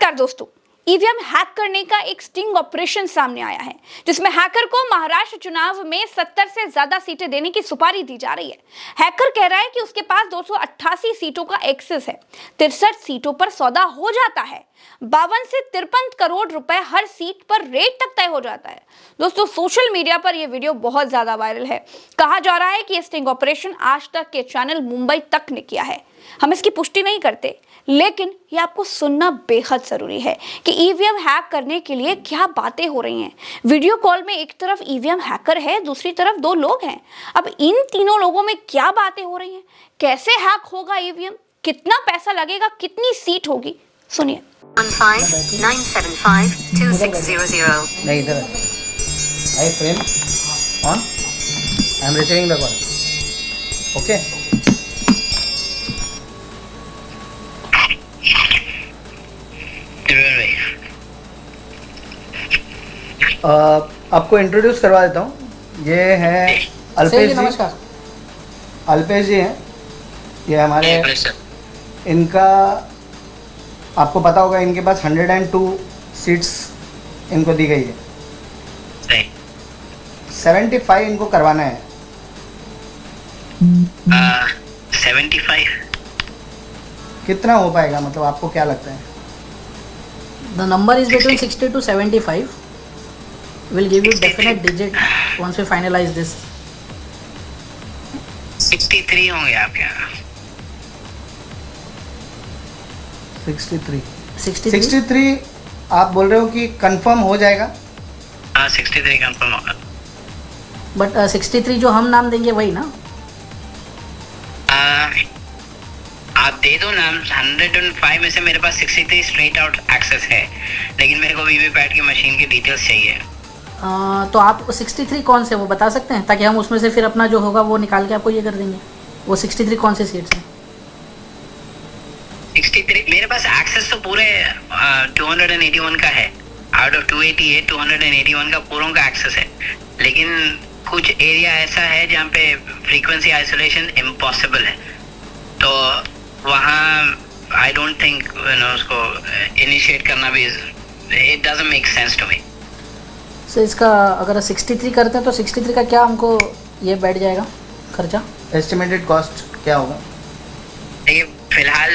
नमस्कार दोस्तों, EVM hack करने का एक स्टिंग ऑपरेशन सामने आया है जिसमें हैकर को महाराष्ट्र चुनाव में 70 से ज्यादा सीटें देने की सुपारी दी जा रही है। हैकर कह रहा है कि उसके पास 288 सीटों का एक्सेस है, 63 सीटों पर सौदा हो जाता है, 52 से 53 करोड़ रुपए हर सीट पर रेट तक तय हो जाता है। दोस्तों, सोशल मीडिया पर यह वीडियो बहुत ज्यादा वायरल है। कहा जा रहा है कि यह स्टिंग ऑपरेशन आज तक के चैनल मुंबई तक ने किया है। हम इसकी पुष्टि नहीं करते, लेकिन ये आपको सुनना बेहद जरूरी है कि ईवीएम हैक करने के लिए क्या बातें हो रही हैं। वीडियो कॉल में एक तरफ ईवीएम हैकर है, दूसरी तरफ दो लोग हैं। अब इन तीनों लोगों में क्या बातें हो रही हैं, कैसे हैक होगा ईवीएम, कितना पैसा लगेगा, कितनी सीट होगी, सुनिए। 15-975-2600 नहीं इधर I frame on I am receiving the call okay आपको इंट्रोड्यूस करवा देता हूँ। ये है अल्पेश जी। नमस्कार। अल्पेश जी हैं, ये हमारे इनका आपको पता होगा, इनके पास 102 सीट्स इनको दी गई है। 75 इनको करवाना है। 75 कितना हो पाएगा, मतलब आपको क्या लगता है? The number is between 60 to 75. We'll give you definite digit once we finalize this. 63 होंगे आपके यहाँ। 63 आप बोल रहे हो कि कंफर्म हो जाएगा? हाँ, 63 कंफर्म होगा। बट 63 जो हम नाम देंगे वही ना? आप दे दो नाम। 105 में से मेरे पास 63 स्ट्रेट आउट एक्सेस है, लेकिन मेरे को वीवीपैट की मशीन की डिटेल्स चाहिए। तो आप 63 कौन से वो बता सकते हैं, ताकि हम उसमें से फिर अपना जो होगा वो निकाल के आपको ये कर देंगे। वो 63 कौन से सीट्स हैं? 63 मेरे पास एक्सेस तो पूरे 281 का है। आउट ऑफ 288 281 का पूरों का एक्सेस है, लेकिन कुछ एरिया ऐसा है जहाँ पे फ्रीक्वेंसी आइसोलेशन इम्पॉसिबल है, तो वहाँ आई डोंट थिंक उसको इनिशिएट करना भी it doesn't make sense to me. So इसका अगर 63 करते हैं तो 63 का क्या हमको ये बैठ जाएगा खर्चा? एस्टिमेटेड कॉस्ट क्या होगा? देखिए, फिलहाल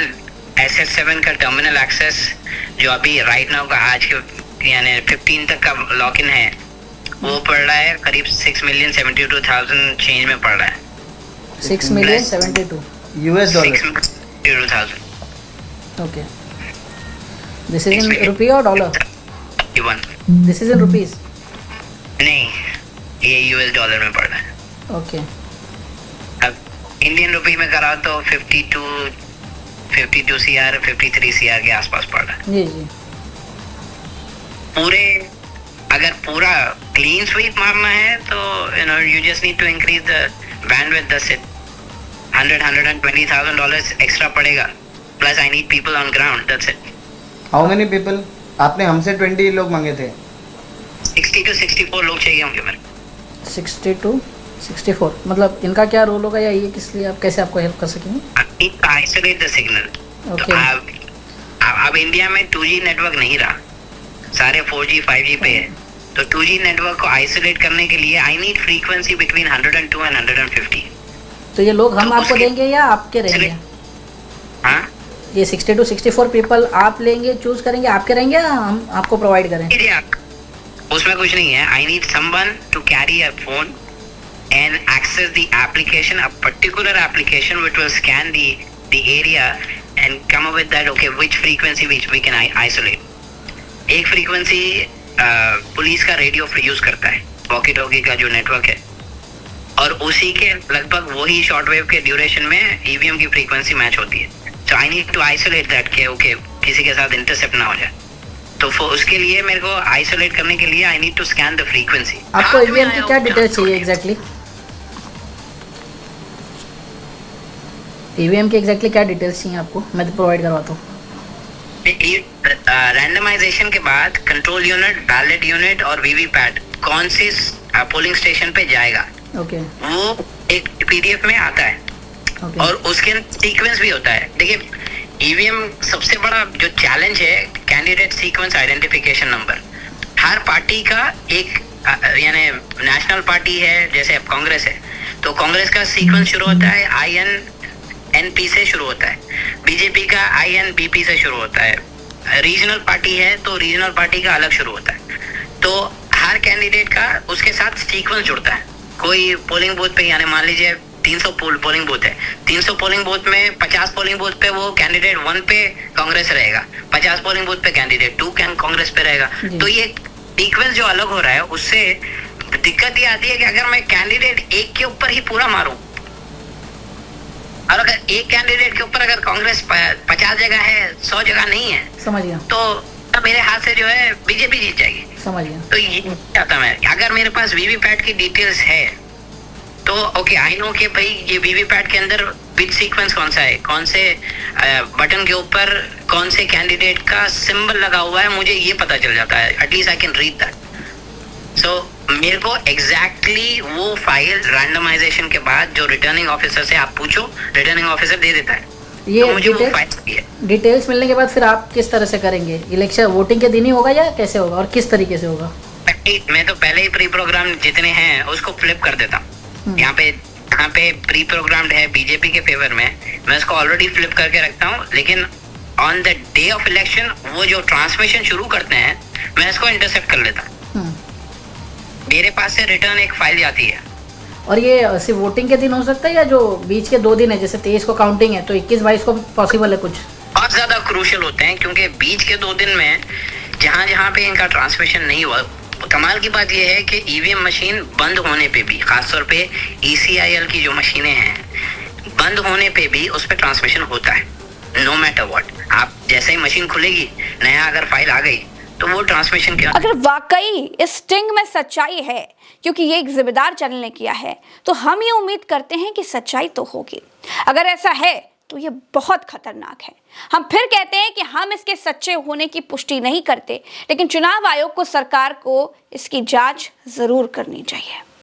SS7 का टर्मिनल एक्सेस जो अभी राइट नाउ का आज के यानी 15 तक का लॉक इन है, वो पड़ रहा है करीब 6,72,000 चेंज में पड़ रहा है। 6,72,000 US dollar. 6,72,000। Okay, this is in rupee और dollar? This is in rupees? नहीं, ये US डॉलर में पड़ रहा है। ओके, अब इंडियन रुपी में कराओ तो 52 CR 53 CR के आसपास पड़ रहा है। जी जी। अगर पूरा क्लीन स्वीप मारना है तो you just need to increase the bandwidth, that's it. $120,000 extra पड़ेगा, plus I need people on ground, that's it. How many people? आपने हमसे 20 लोग मांगे थे। 60 to 64 लोग चाहिए होंगे मेरे। 60 to 64 मतलब इनका क्या रोल होगा, या ये किस लिए आप कैसे आपको हेल्प कर सकेंगे? Isolate the signal. ओके। अब इंडिया में 2G नेटवर्क नहीं रहा, सारे 4G 5G पे है, तो 2G नेटवर्क को आइसोलेट करने के लिए I need frequency between 102 and 150। तो ये लोग हम आपको देंगे या आपके रहेंगे? हाँ, ये 60 to 64 पीपल आप लेंगे, चूज करेंगे, आपके रहेंगे या हम आपको प्रोवाइड करें? उसमें कुछ नहीं है। I need someone to carry a phone and access the application, a particular application which will scan the area and come up with that, okay, which frequency which we can isolate. एक frequency police का radio use करता है, walkie talkie का जो network है, और उसी के लगभग वही शॉर्टवेव के ड्यूरेशन में ईवीएम की फ्रीक्वेंसी मैच होती है। So I need to isolate that के ओके किसी के साथ इंटरसेप्ट ना हो जाए, तो उसके लिए मेरे को आइसोलेट करने के लिए I need to scan the frequency. आपको ईवीएम की क्या डिटेल्स चाहिए एग्जैक्टली? ईवीएम की एग्जैक्टली क्या डिटेल्स चाहिए आपको? मैं तो प्रोवाइड करवाता हूँ। रैंडमाइजेशन के बाद कंट्रोल यूनिट, बैलेट यूनिट और वीवीपैट कौन सी पोलिंग स्टेशन पे जाएगा, ओके, वो एक पीडीएफ में आता है। ओके, और उसके सीक्वेंस भी होता है। देखिए, ईवीएम सबसे बड़ा जो चैलेंज है, can candidate sequence identification number. Her party का एक यानी नेशनल पार्टी है, जैसे अब कांग्रेस है तो कांग्रेस का सीक्वेंस शुरू होता है INNP से शुरू होता है, बीजेपी का INBP से शुरू होता है, रीजनल पार्टी है तो रीजनल पार्टी का अलग शुरू होता है। तो हर कैंडिडेट का उसके साथ सीक्वेंस जुड़ता है। कोई पोलिंग बूथ पे, यानी मान लीजिए 300 पोलिंग बूथ है, 300 पोलिंग बूथ में 50 पोलिंग बूथ पे वो कैंडिडेट 1 पे कांग्रेस रहेगा, 50 पोलिंग बूथ पे कैंडिडेट 2 कांग्रेस पे रहेगा। तो ये सीक्वेंस जो अलग हो रहा है, उससे दिक्कत ये आती है कि अगर मैं कैंडिडेट एक के ऊपर ही पूरा मारूं, और अगर एक कैंडिडेट के ऊपर अगर कांग्रेस 50 जगह है, 100 जगह नहीं है, समझ गया, तो मेरे हाथ से जो है बीजेपी जीत जाएगी। समझ गया। तो ये चाहता मैं, अगर मेरे पास वीवीपैट की डिटेल्स है तो ओके, आई नो कि भाई ये वीवीपैट के अंदर बिट सीक्वेंस कौन सा है, कौन से बटन के ऊपर कौन से कैंडिडेट का सिंबल लगा हुआ है, मुझे ये पता चल जाता है। At least I can read that. So मेरे को एग्जैक्टली वो फाइल रैंडमाइजेशन के बाद जो रिटर्निंग ऑफिसर से आप पूछो, रिटर्निंग ऑफिसर दे देता है। ये तो मुझे वो फाइल चाहिए। डिटेल्स मिलने के बाद फिर आप किस तरह से करेंगे? इलेक्शन वोटिंग के दिन ही होगा या कैसे होगा और किस तरीके से होगा? मैं तो पहले ही प्री प्रोग्राम जितने हैं उसको फ्लिप कर देता हूँ। यहाँ पे प्री प्रोग्राम्ड है बीजेपी के फेवर में, मैं उसको ऑलरेडी फ्लिप करके रखता हूँ। लेकिन on the day of election वो जो ट्रांसमिशन शुरू करते हैं, मैं इसको इंटरसेप्ट कर लेता हूँ। मेरे पास से रिटर्न एक फाइल जाती है। और ये सिर्फ वोटिंग के दिन हो सकता है या जो बीच के 2 दिन है, जैसे 23 को काउंटिंग है तो 21-22 को पॉसिबल है? कुछ बहुत ज्यादा क्रूशियल होते हैं, क्योंकि बीच के 2 दिन में जहाँ पे इनका ट्रांसमिशन नहीं हुआ, कमाल की बात यह है कि ईवीएम मशीन बंद होने पे भी, खासतौर पे ECIL की जो मशीनें हैं, बंद होने पे भी उस पर ट्रांसमिशन होता है, नो मैटर व्हाट। आप जैसे ही मशीन खुलेगी, नया अगर फाइल आ गई तो वो ट्रांसमिशन के अगर वाकई इस स्टिंग में सच्चाई है, क्योंकि ये एक जिम्मेदार चैनल ने किया है, तो हम ये उम्मीद करते हैं कि सच्चाई तो होगी। अगर ऐसा है तो ये बहुत खतरनाक है। हम फिर कहते हैं कि हम इसके सच्चे होने की पुष्टि नहीं करते, लेकिन चुनाव आयोग को, सरकार को इसकी जांच जरूर करनी चाहिए।